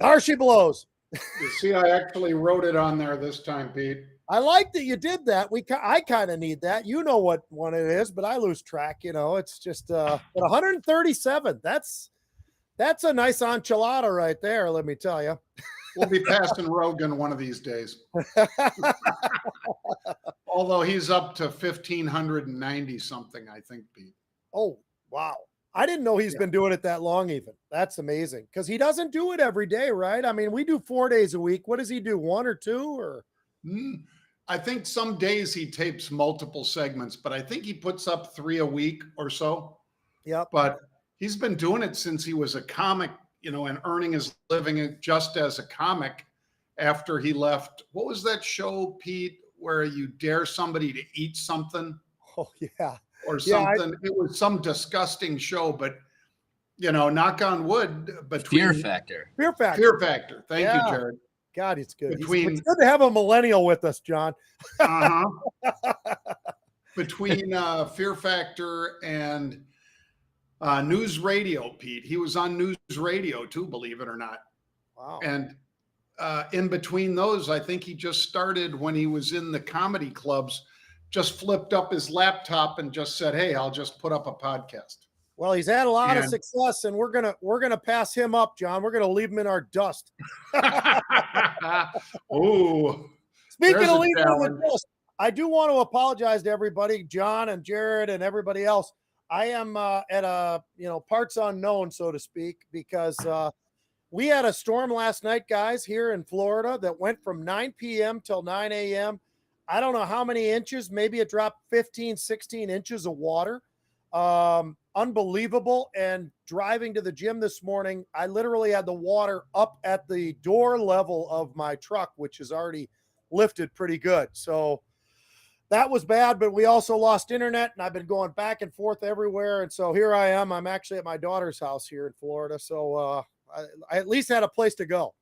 There she blows. You see, I actually wrote it on there this time, Pete. I like that you did that. I kind of need that. You know what one it is, but I lose track. It's just but 137. That's a nice enchilada right there. Let me tell you. We'll be passing Rogan one of these days. Although he's up to 1,590 something, I think, Pete. Oh, wow. I didn't know he's been doing it that long even. That's amazing because he doesn't do it every day, right? I mean, we do 4 days a week. What does he do, 1 or 2 or? I think some days he tapes multiple segments, but I think he puts up 3 a week or so. Yep. But he's been doing it since he was a comic, and earning his living just as a comic after he left. What was that show, Pete, where you dare somebody to eat something? Oh, yeah. Or something. It was some disgusting show, but knock on wood. Fear Factor. Fear Factor. Fear Factor. Thank you, Jared. God, it's good. It's good to have a millennial with us, John. Between Fear Factor and News Radio, Pete. He was on News Radio too, believe it or not. Wow. And in between those, I think he just started when he was in the comedy clubs, just flipped up his laptop and just said, "Hey, I'll just put up a podcast." Well, he's had a lot of success, and we're gonna pass him up, John. We're gonna leave him in our dust. Oh, speaking of leaving in the dust, I do want to apologize to everybody, John and Jared and everybody else. I am at a parts unknown, so to speak, because we had a storm last night, guys, here in Florida that went from 9 p.m. till 9 a.m. I don't know how many inches. Maybe it dropped 15, 16 inches of water. Unbelievable. And driving to the gym this morning, I literally had the water up at the door level of my truck, which is already lifted pretty good. So that was bad, but we also lost internet, and I've been going back and forth everywhere. And so here I am. I'm actually at my daughter's house here in Florida. So I at least had a place to go.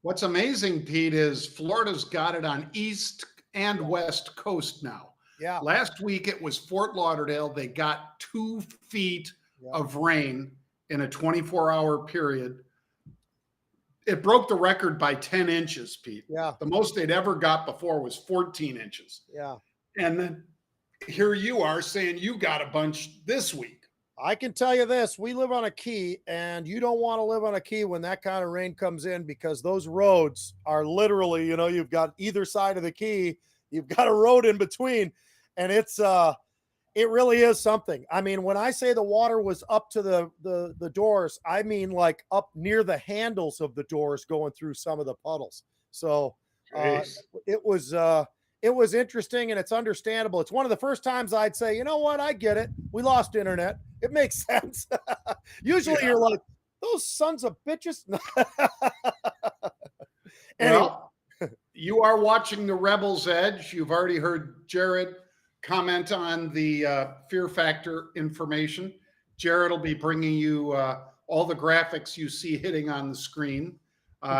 What's amazing, Pete, is Florida's got it on East and West Coast now. Yeah. Last week it was Fort Lauderdale. They got 2 feet of rain in a 24-hour period. It broke the record by 10 inches, Pete. Yeah. The most they'd ever got before was 14 inches. Yeah. And then here you are saying you got a bunch this week. I can tell you this, we live on a key, and you don't want to live on a key when that kind of rain comes in, because those roads are literally, you've got either side of the key, you've got a road in between, and it really is something. I mean, when I say the water was up to the doors, I mean like up near the handles of the doors going through some of the puddles. So it was interesting, and it's understandable. It's one of the first times I'd say, you know what, I get it. We lost internet. It makes sense. Usually you're like, those sons of bitches. Anyway. Well, you are watching The Rebel's Edge. You've already heard Jared comment on the Fear Factor information. Jared will be bringing you all the graphics you see hitting on the screen,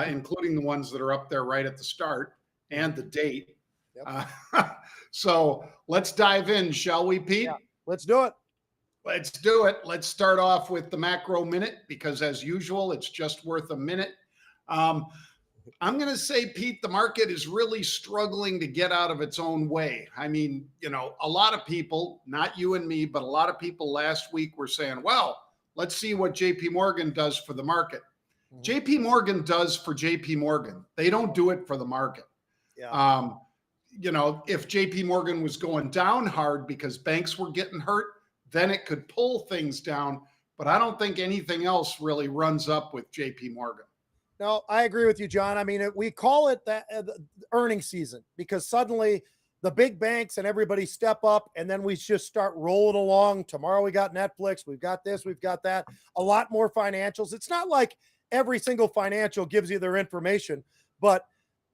including the ones that are up there right at the start and the date. Yep. So let's dive in, shall we, Pete? Yeah, let's do it. Let's do it. Let's start off with the macro minute, because as usual, it's just worth a minute. I'm going to say, Pete, the market is really struggling to get out of its own way. I mean, a lot of people, not you and me, but a lot of people last week were saying, well, let's see what JP Morgan does for the market. Mm-hmm. JP Morgan does for JP Morgan. They don't do it for the market. Yeah. If JP Morgan was going down hard because banks were getting hurt, then it could pull things down. But I don't think anything else really runs up with JP Morgan. No, I agree with you, John. I mean, we call it that earnings season, because suddenly the big banks and everybody step up, and then we just start rolling along. Tomorrow we got Netflix, we've got this, we've got that, a lot more financials. It's not like every single financial gives you their information, but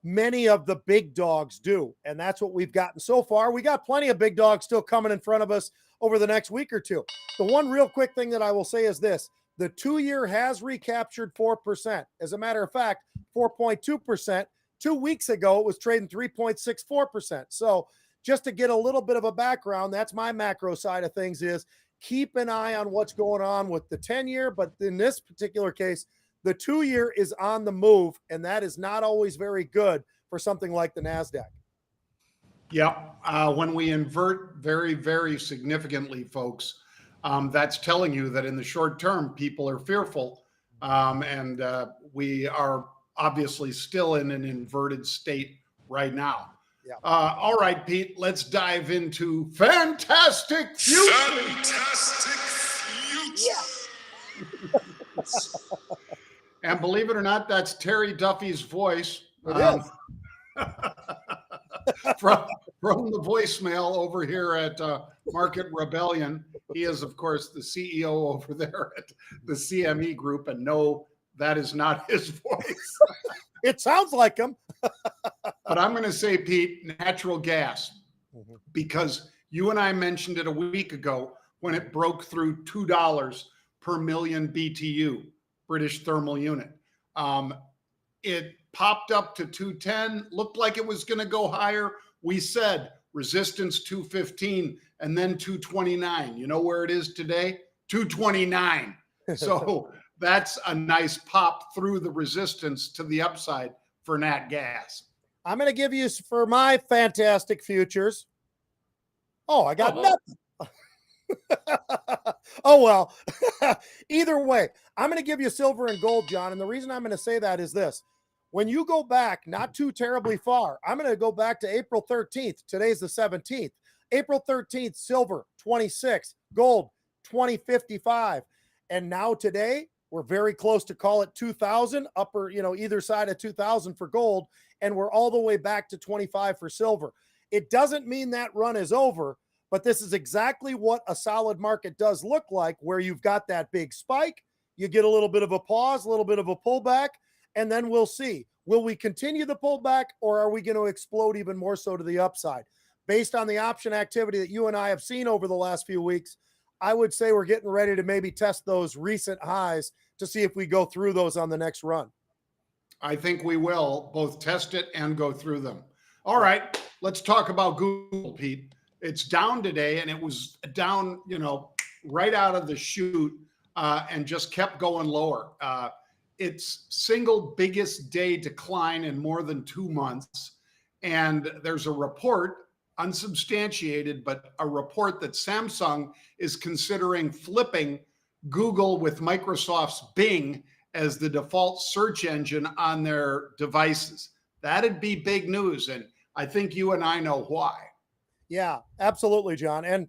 many of the big dogs do. And that's what we've gotten so far. We got plenty of big dogs still coming in front of us over the next week or two. The one real quick thing that I will say is this: the 2-year has recaptured 4%. As a matter of fact, 4.2%. 2 weeks ago, it was trading 3.64%. So just to get a little bit of a background, that's my macro side of things, is keep an eye on what's going on with the 10-year. But in this particular case, The 2-year is on the move, and that is not always very good for something like the NASDAQ. Yep. When we invert very, very significantly, folks, that's telling you that in the short term, people are fearful. And we are obviously still in an inverted state right now. Yeah. All right, Pete, let's dive into Fantastic Future. Fantastic Future. And believe it or not, that's Terry Duffy's voice. It is. from the voicemail over here at Market Rebellion. He is, of course, the CEO over there at the CME Group. And no, that is not his voice. It sounds like him. But I'm going to say, Pete, natural gas, because you and I mentioned it a week ago when it broke through $2 per million BTU, British thermal unit. It popped up to 210, looked like it was going to go higher. We said resistance 215 and then 229. You know where it is today? 229. So that's a nice pop through the resistance to the upside for nat gas. I'm going to give you for my fantastic futures. Oh, I got nothing. Oh, well, either way, I'm going to give you silver and gold, John. And the reason I'm going to say that is this. When you go back, not too terribly far, I'm going to go back to April 13th. Today's the 17th. April 13th, silver, 26, gold, 2055. And now today, we're very close to call it 2000, upper, either side of 2000 for gold. And we're all the way back to 25 for silver. It doesn't mean that run is over, but this is exactly what a solid market does look like, where you've got that big spike, you get a little bit of a pause, a little bit of a pullback, and then we'll see. Will we continue the pullback, or are we going to explode even more so to the upside? Based on the option activity that you and I have seen over the last few weeks, I would say we're getting ready to maybe test those recent highs to see if we go through those on the next run. I think we will both test it and go through them. All right, let's talk about Google, Pete. It's down today, and it was down, right out of the chute and just kept going lower. Its single biggest day decline in more than 2 months. And there's a report, unsubstantiated, but a report that Samsung is considering flipping Google with Microsoft's Bing as the default search engine on their devices. That'd be big news. And I think you and I know why. Yeah, absolutely, John. And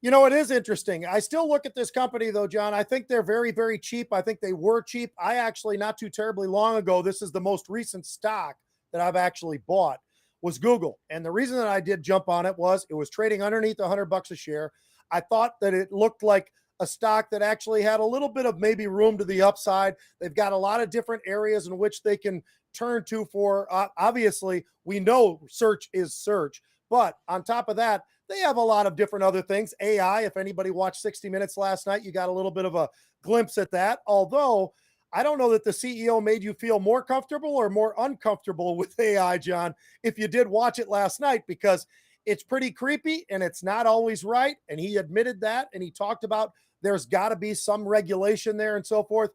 it is interesting. I still look at this company, though, John. I think they're very, very cheap. I think they were cheap. I actually, not too terribly long ago, this is the most recent stock that I've actually bought, was Google. And the reason that I did jump on it was trading underneath $100 a share. I thought that it looked like a stock that actually had a little bit of maybe room to the upside. They've got a lot of different areas in which they can turn to for, obviously, we know search is search. But on top of that, they have a lot of different other things. AI, if anybody watched 60 Minutes last night, you got a little bit of a glimpse at that. Although, I don't know that the CEO made you feel more comfortable or more uncomfortable with AI, John, if you did watch it last night, because it's pretty creepy and it's not always right. And he admitted that, and he talked about there's got to be some regulation there and so forth.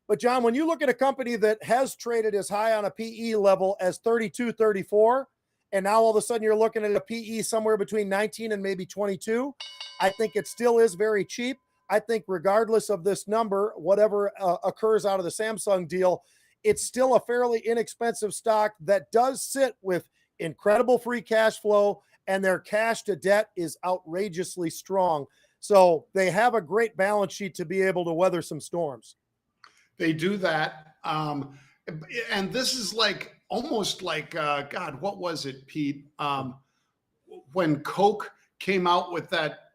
But, John, when you look at a company that has traded as high on a PE level as 32, 34, and now all of a sudden you're looking at a PE somewhere between 19 and maybe 22, I think it still is very cheap. I think regardless of this number, whatever occurs out of the Samsung deal, it's still a fairly inexpensive stock that does sit with incredible free cash flow, and their cash to debt is outrageously strong. So they have a great balance sheet to be able to weather some storms. They do that. And this is almost like, God, what was it, Pete? When Coke came out with that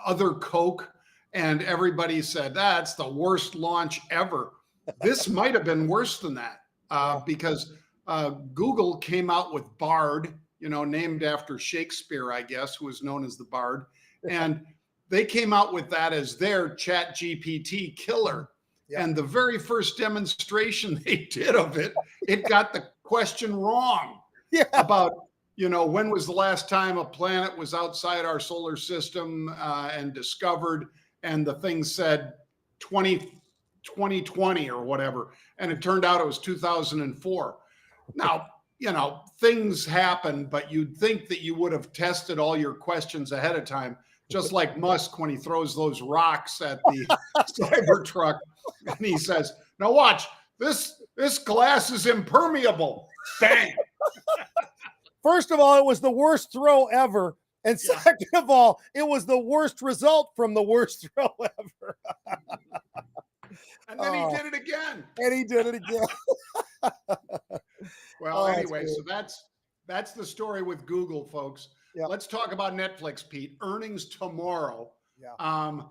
other Coke, and everybody said, that's the worst launch ever. This might have been worse than that because Google came out with Bard, named after Shakespeare, I guess, who was known as the Bard. And they came out with that as their ChatGPT killer. Yeah. And the very first demonstration they did of it, it got the question wrong about, when was the last time a planet was outside our solar system and discovered? And the thing said 2020 or whatever, and it turned out it was 2004. Now, things happen, but you'd think that you would have tested all your questions ahead of time, just like Musk when he throws those rocks at the Cybertruck, and he says, "Now watch, this glass is impermeable." Bang. First of all, it was the worst throw ever. And second of all, it was the worst result from the worst throw ever. And then he did it again. And he did it again. Well, anyway, so that's the story with Google, folks. Yep. Let's talk about Netflix, Pete. Earnings tomorrow. Yeah.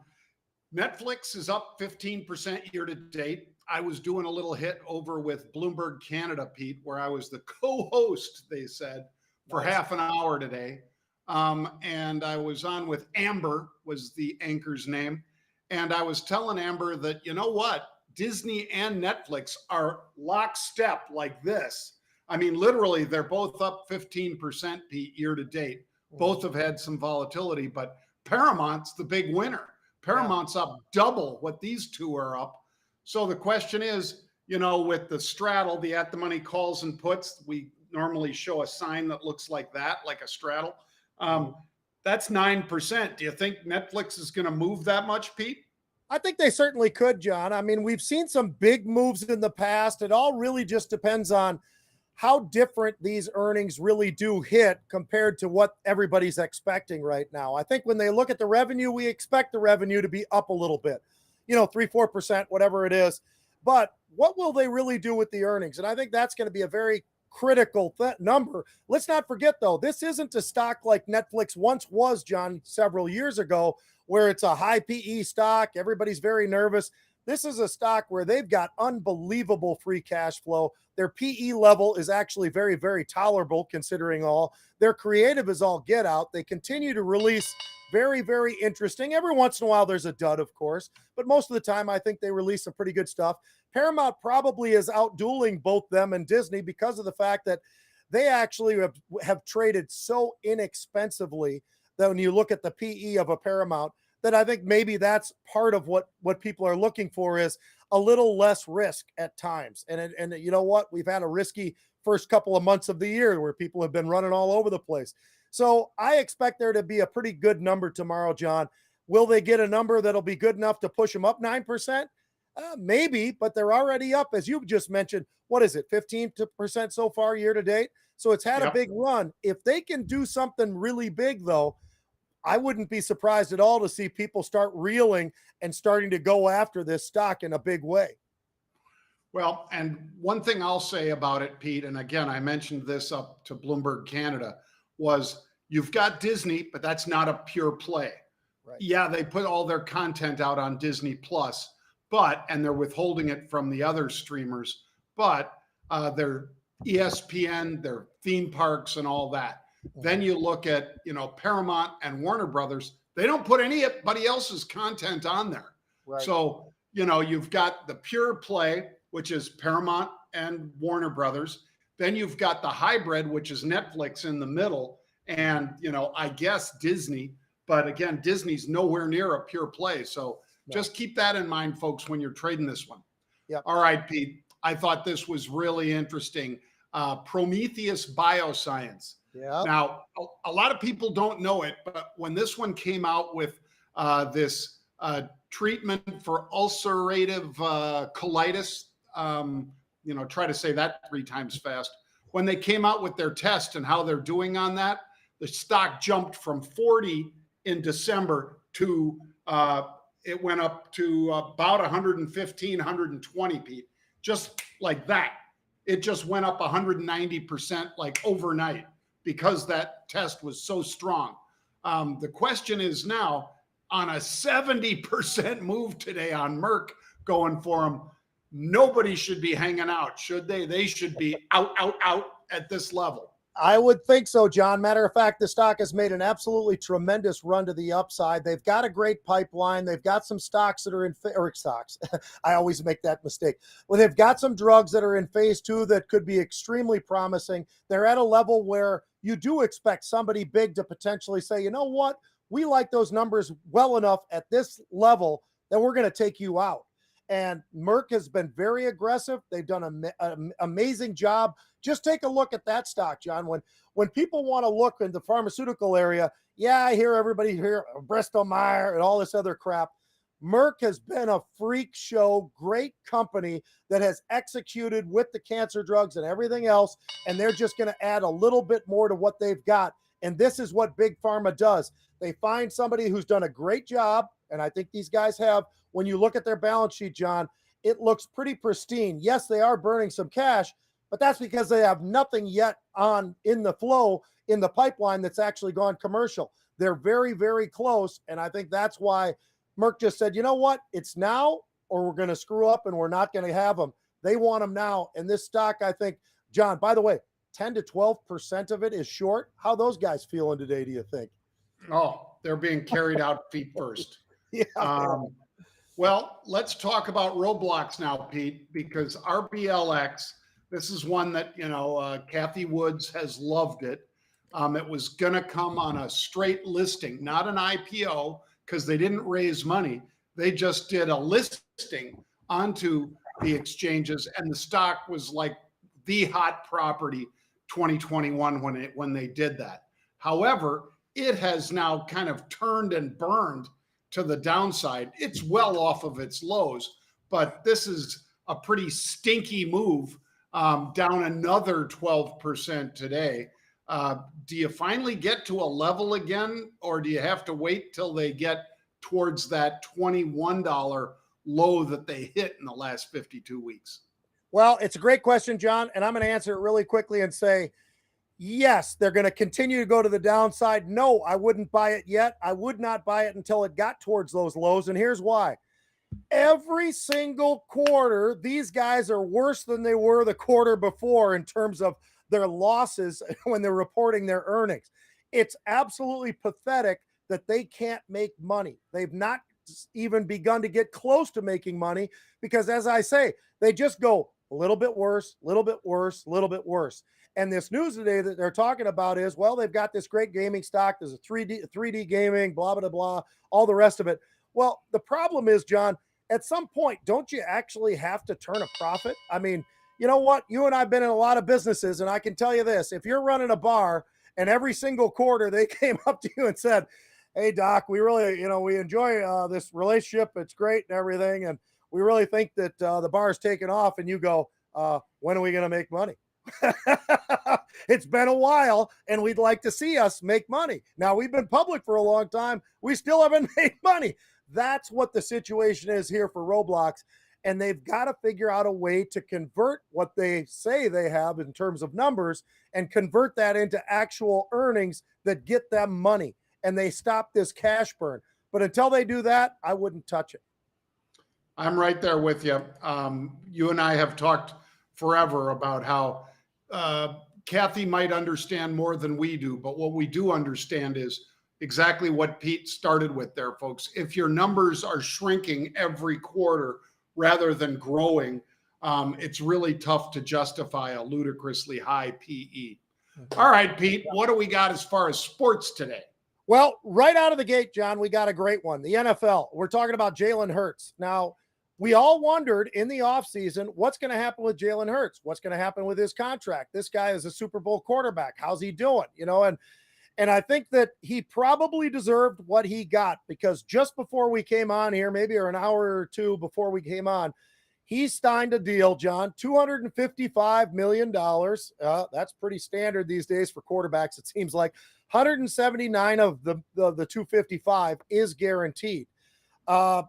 Netflix is up 15% year to date. I was doing a little hit over with Bloomberg Canada, Pete, where I was the co-host, they said, for half an hour today. And I was on with Amber, was the anchor's name. And I was telling Amber that, you know what? Disney and Netflix are lockstep like this. I mean, literally, they're both up 15%, Pete, year to date. Both have had some volatility, but Paramount's the big winner. Paramount's up double what these two are up. So the question is, with the straddle, the at the money calls and puts, we normally show a sign that looks like that, like a straddle. That's 9%. Do you think Netflix is going to move that much, Pete? I think they certainly could, John. I mean, we've seen some big moves in the past. It all really just depends on how different these earnings really do hit compared to what everybody's expecting right now. I think when they look at the revenue, we expect the revenue to be up a little bit, 3-4%, whatever it is. But what will they really do with the earnings? And I think that's going to be a very critical number. Let's not forget, though, this isn't a stock like Netflix once was, John, several years ago, where it's a high PE stock. Everybody's very nervous. This is a stock where they've got unbelievable free cash flow. Their PE level is actually very, very tolerable considering all. Their creative is all get out. They continue to release very, very interesting. Every once in a while, there's a dud, of course, but most of the time, I think they release some pretty good stuff. Paramount probably is outdueling both them and Disney because of the fact that they actually have traded so inexpensively that when you look at the PE of a Paramount, that I think maybe that's part of what people are looking for is a little less risk at times. And you know what? We've had a risky first couple of months of the year where people have been running all over the place. So I expect there to be a pretty good number tomorrow, John. Will they get a number that'll be good enough to push them up 9%? Maybe, but they're already up, as you just mentioned. What is it, 15% so far year to date? So it's had a big run. If they can do something really big, though, I wouldn't be surprised at all to see people start reeling and starting to go after this stock in a big way. Well, and one thing I'll say about it, Pete, and again, I mentioned this up to Bloomberg Canada, was you've got Disney, but that's not a pure play. Right. Yeah, they put all their content out on Disney Plus, and they're withholding it from the other streamers, but their ESPN, their theme parks and all that. Then you look at, Paramount and Warner Brothers, they don't put anybody else's content on there. Right. So, you've got the pure play, which is Paramount and Warner Brothers. Then you've got the hybrid, which is Netflix in the middle. And, I guess Disney, but again, Disney's nowhere near a pure play. So just keep that in mind, folks, when you're trading this one. Yep. All right, Pete, I thought this was really interesting. Prometheus Bioscience. Yeah. Now, a lot of people don't know it, but when this one came out with this treatment for ulcerative colitis, try to say that 3 times fast. When they came out with their test and how they're doing on that, the stock jumped from 40 in December to it went up to about 115, 120, Pete. Just like that. It just went up 190% like overnight, because that test was so strong. The question is now, on a 70% move today on Merck going for them, nobody should be hanging out, should they? They should be out at this level. I would think so, John. Matter of fact, the stock has made an absolutely tremendous run to the upside. They've got a great pipeline. They've got some stocks that are in stocks. I always make that mistake. Well, they've got some drugs that are in phase 2 that could be extremely promising. They're at a level where you do expect somebody big to potentially say, you know what? We like those numbers well enough at this level that we're going to take you out. And Merck has been very aggressive. They've done an amazing job. Just take a look at that stock, John. When people want to look in the pharmaceutical area, yeah, I hear everybody here, Bristol Myers and all this other crap. Merck has been a freak show, great company that has executed with the cancer drugs and everything else, and they're just going to add a little bit more to what they've got. And this is what Big Pharma does. They find somebody who's done a great job, and I think these guys have. When you look at their balance sheet, John, it looks pretty pristine. Yes, they are burning some cash, but that's because they have nothing yet in the flow in the pipeline that's actually gone commercial. They're very, very close, and I think that's why Merck just said, you know what, it's now or we're going to screw up and we're not going to have them. They want them now. And this stock, I think, John, by the way, 10 to 12% of it is short. How are those guys feeling today, do you think? Oh, they're being carried out feet first. Yeah. Well, let's talk about Roblox now, Pete, because RBLX, this is one that, Kathy Woods has loved it. It was going to come on a straight listing, not an IPO, because they didn't raise money. They just did a listing onto the exchanges, and the stock was like the hot property 2021 when they did that. However, it has now kind of turned and burned to the downside. It's well off of its lows, but this is a pretty stinky move, down another 12% today. Do you finally get to a level again, or do you have to wait till they get towards that $21 low that they hit in the last 52 weeks? Well, it's a great question, John, and I'm going to answer it really quickly and say, yes, they're going to continue to go to the downside. No, I wouldn't buy it yet. I would not buy it until it got towards those lows, and here's why. Every single quarter, these guys are worse than they were the quarter before in terms of their losses when they're reporting their earnings. It's absolutely pathetic that they can't make money. They've not even begun to get close to making money because, as I say, they just go a little bit worse, a little bit worse, a little bit worse. And this news today that they're talking about is, well, they've got this great gaming stock. There's a 3D gaming, blah, blah, blah, all the rest of it. Well, the problem is, John, at some point, don't you actually have to turn a profit? I mean, you know what? You and I have been in a lot of businesses, and I can tell you this. If you're running a bar and every single quarter they came up to you and said, hey, Doc, we really, we enjoy this relationship. It's great and everything. And we really think that the bar is taking off. And you go, when are we going to make money? It's been a while, and we'd like to see us make money. Now, we've been public for a long time. We still haven't made money. That's what the situation is here for Roblox. And they've got to figure out a way to convert what they say they have in terms of numbers and convert that into actual earnings that get them money. And they stop this cash burn. But until they do that, I wouldn't touch it. I'm right there with you. You and I have talked forever about how Kathy might understand more than we do, but what we do understand is exactly what Pete started with there, folks. If your numbers are shrinking every quarter rather than growing, it's really tough to justify a ludicrously high PE. All right, Pete, what do we got as far as sports today? Well, right out of the gate, John, we got a great one. The NFL. We're talking about Jalen Hurts. Now, we all wondered in the offseason, what's going to happen with Jalen Hurts? What's going to happen with his contract? This guy is a Super Bowl quarterback. How's he doing? And I think that he probably deserved what he got because just before we came on here, maybe an hour or two before we came on, he signed a deal, John, $255 million. That's pretty standard these days for quarterbacks, it seems like. 179 of the 255 is guaranteed. I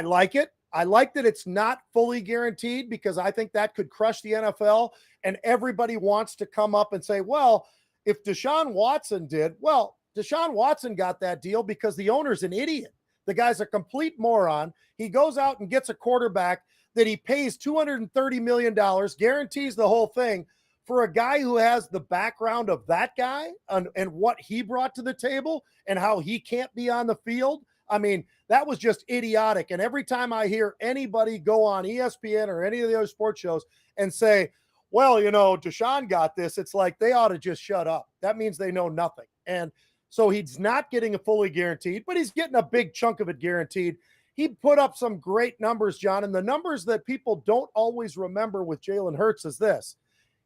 like it. I like that it's not fully guaranteed because I think that could crush the NFL. And everybody wants to come up and say, well, if Deshaun Watson did, well, Deshaun Watson got that deal because the owner's an idiot. The guy's a complete moron. He goes out and gets a quarterback that he pays $230 million, guarantees the whole thing for a guy who has the background of that guy and what he brought to the table and how he can't be on the field. I mean, that was just idiotic. And every time I hear anybody go on ESPN or any of the other sports shows and say, well, Deshaun got this, it's like they ought to just shut up. That means they know nothing. And so he's not getting a fully guaranteed, but he's getting a big chunk of it guaranteed. he put up some great numbers, John. And the numbers that people don't always remember with Jalen Hurts is this.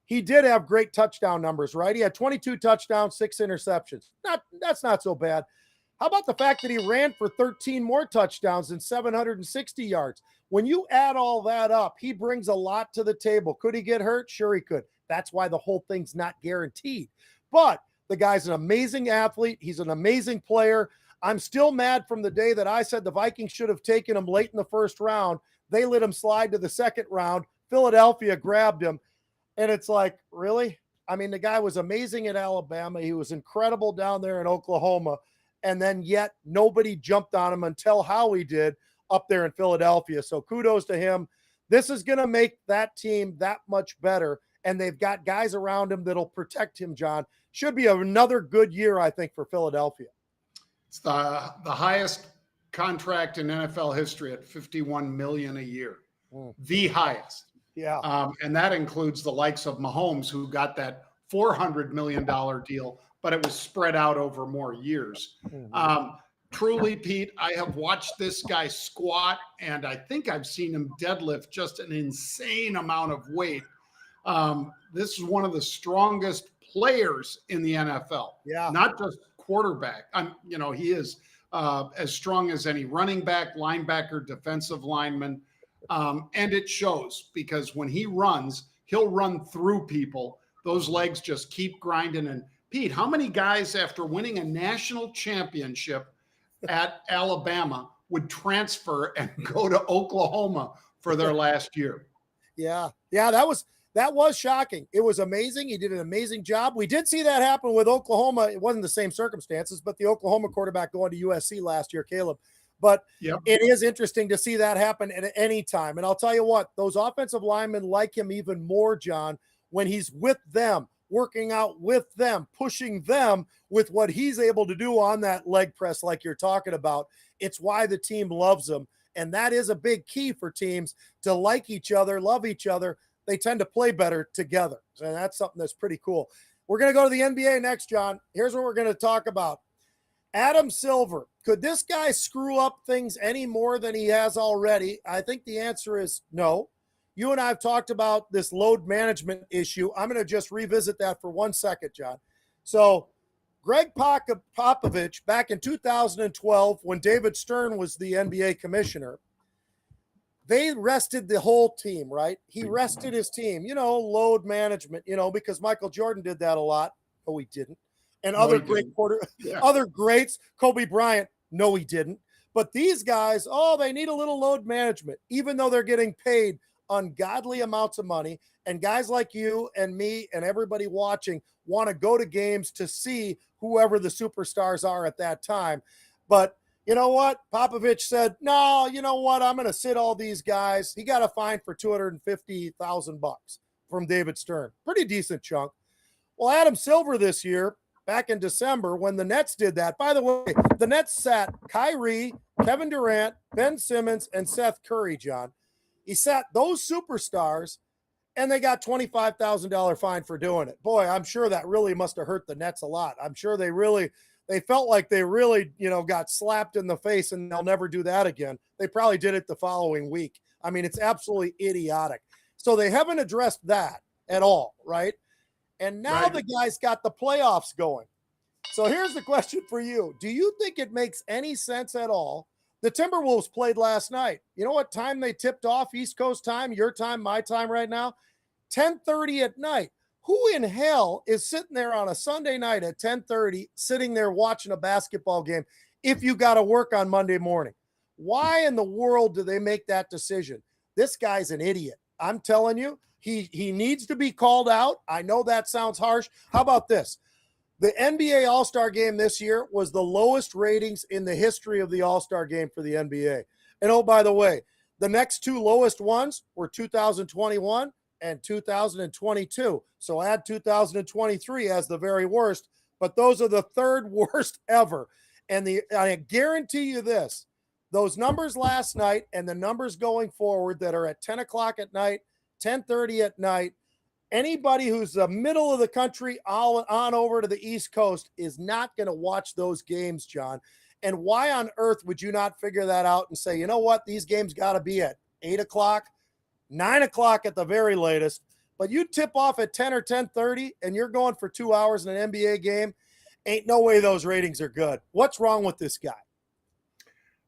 He did have great touchdown numbers, right? He had 22 touchdowns, 6 interceptions. That's not so bad. How about the fact that he ran for 13 more touchdowns and 760 yards? When you add all that up, he brings a lot to the table. Could he get hurt? Sure he could. That's why the whole thing's not guaranteed. But the guy's an amazing athlete. He's an amazing player. I'm still mad from the day that I said the Vikings should have taken him late in the first round. They let him slide to the second round. Philadelphia grabbed him. And it's like, really? I mean, the guy was amazing at Alabama. He was incredible down there in Oklahoma. And then yet nobody jumped on him until Howie did up there in Philadelphia. So kudos to him. This is going to make that team that much better. And they've got guys around him that'll protect him, John. Should be another good year, I think, for Philadelphia. It's the highest contract in NFL history at $51 million a year. The highest. Yeah. And that includes the likes of Mahomes, who got that $400 million deal, but it was spread out over more years. Truly, Pete, I have watched this guy squat, and I think I've seen him deadlift just an insane amount of weight. This is one of the strongest players in the NFL. Yeah. Not just quarterback. He is as strong as any running back, linebacker, defensive lineman. And it shows, because when he runs, he'll run through people. Those legs just keep grinding. And Pete, how many guys after winning a national championship at Alabama would transfer and go to Oklahoma for their last year? Yeah. That was shocking. It was amazing. He did an amazing job. We did see that happen with Oklahoma. It wasn't the same circumstances, but the Oklahoma quarterback going to USC last year, Caleb. But It is interesting to see that happen at any time. And I'll tell you what, those offensive linemen like him even more, John, when he's with them, working out with them, pushing them with what he's able to do on that leg press like you're talking about. It's why the team loves him. And that is a big key for teams to like each other, love each other. They tend to play better together. And that's something that's pretty cool. We're going to go to the NBA next, John. Here's what we're going to talk about. Adam Silver. Could this guy screw up things any more than he has already? I think the answer is no. You and I have talked about this load management issue. I'm going to just revisit that for 1 second, John. So Greg Popovich, back in 2012, when David Stern was the NBA commissioner, they rested the whole team, right? He rested his team, load management, because Michael Jordan did that a lot. Oh, he didn't. And other greats, Kobe Bryant, no, he didn't. But these guys, they need a little load management, even though they're getting paid ungodly amounts of money. And guys like you and me and everybody watching want to go to games to see whoever the superstars are at that time. But you know what? Popovich said, no, you know what? I'm going to sit all these guys. He got a fine for $250,000 from David Stern. Pretty decent chunk. Well, Adam Silver this year, back in December, when the Nets did that, by the way, the Nets sat Kyrie, Kevin Durant, Ben Simmons, and Seth Curry, John. He sat those superstars, and they got $25,000 fine for doing it. Boy, I'm sure that really must have hurt the Nets a lot. I'm sure they felt like they really, got slapped in the face, and they'll never do that again. They probably did it the following week. I mean, it's absolutely idiotic. So they haven't addressed that at all, right? And now the guy's got the playoffs going. So here's the question for you. Do you think it makes any sense at all? The Timberwolves played last night. You know what time they tipped off? East Coast time, your time, my time right now? 10:30 at night. Who in hell is sitting there on a Sunday night at 10:30, sitting there watching a basketball game if you got to work on Monday morning? Why in the world do they make that decision? This guy's an idiot. I'm telling you. He needs to be called out. I know that sounds harsh. How about this? The NBA All-Star Game this year was the lowest ratings in the history of the All-Star Game for the NBA. And oh, by the way, the next two lowest ones were 2021 and 2022. So add 2023 as the very worst, but those are the third worst ever. And I guarantee you this, those numbers last night and the numbers going forward that are at 10 o'clock at night, 10:30 at night, anybody who's the middle of the country all on over to the East Coast is not going to watch those games, John. And why on earth would you not figure that out and say, you know what, these games got to be at 8 o'clock, 9 o'clock at the very latest, but you tip off at 10 or 10:30 and you're going for 2 hours in an NBA game, ain't no way those ratings are good. What's wrong with this guy?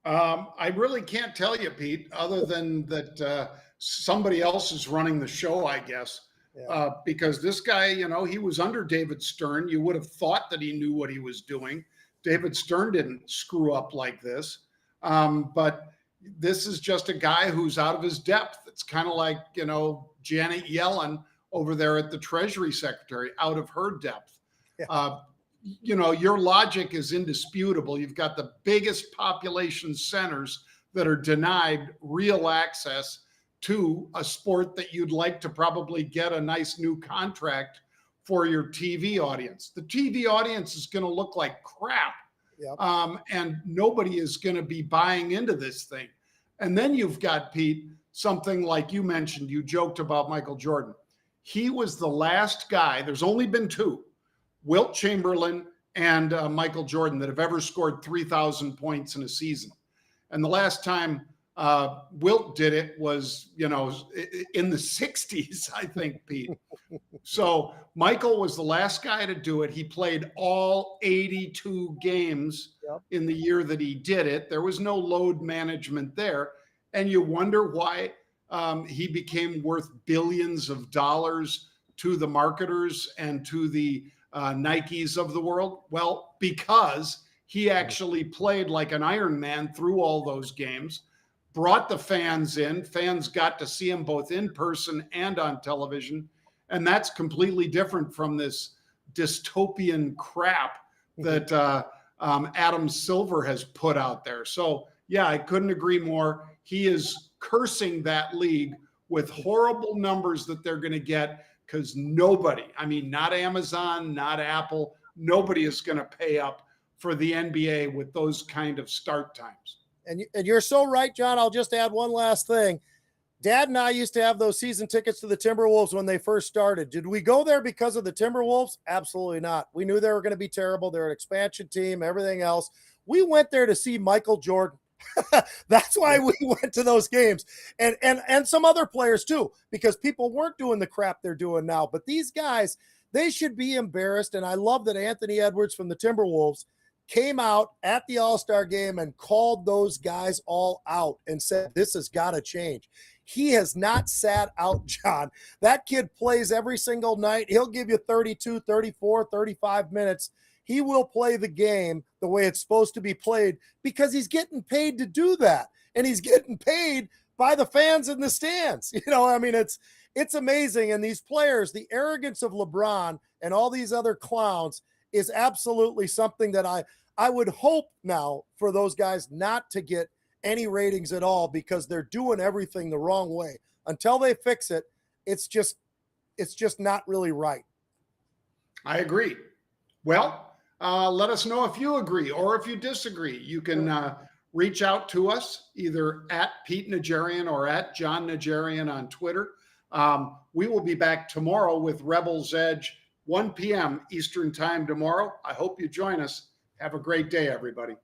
I really can't tell you, Pete, other than that somebody else is running the show, I guess. Yeah. Because this guy, he was under David Stern. You would have thought that he knew what he was doing. David Stern didn't screw up like this. But this is just a guy who's out of his depth. It's kind of like, Janet Yellen over there at the Treasury Secretary, out of her depth. Yeah. Your logic is indisputable. You've got the biggest population centers that are denied real access to a sport that you'd like to probably get a nice new contract for your TV audience. The TV audience is going to look like crap. Yep. And nobody is going to be buying into this thing. And then you've got, Pete, something like you mentioned, you joked about Michael Jordan. He was the last guy, there's only been two, Wilt Chamberlain and Michael Jordan, that have ever scored 3,000 points in a season. And the last time Wilt did it was, in the 60s, I think, Pete. So Michael was the last guy to do it. He played all 82 games in the year that he did it. There was no load management there. And you wonder why he became worth billions of dollars to the marketers and to the Nikes of the world. Well, because he actually played like an Iron Man through all those games, brought the fans in. Fans got to see him both in person and on television. And that's completely different from this dystopian crap that Adam Silver has put out there. So, yeah, I couldn't agree more. He is cursing that league with horrible numbers that they're going to get, because nobody, not Amazon, not Apple, nobody is going to pay up for the NBA with those kind of start times. And you're so right, John. I'll just add one last thing. Dad and I used to have those season tickets to the Timberwolves when they first started. Did we go there because of the Timberwolves? Absolutely not. We knew they were going to be terrible. They're an expansion team, everything else. We went there to see Michael Jordan. That's why we went to those games, and some other players too, because people weren't doing the crap they're doing now. But these guys, they should be embarrassed. And I love that Anthony Edwards from the Timberwolves came out at the All-Star game and called those guys all out and said, this has got to change. He has not sat out, John. That kid plays every single night. He'll give you 32, 34, 35 minutes. He will play the game the way it's supposed to be played because he's getting paid to do that. And he's getting paid by the fans in the stands. It's amazing. And these players, the arrogance of LeBron and all these other clowns is absolutely something that I would hope now for those guys not to get any ratings at all, because they're doing everything the wrong way. Until they fix it, it's just not really right. I agree. Well, let us know if you agree or if you disagree. You can reach out to us either at Pete Najarian or at John Najarian on Twitter. We will be back tomorrow with Rebels Edge, 1 p.m. Eastern Time tomorrow. I hope you join us. Have a great day, everybody.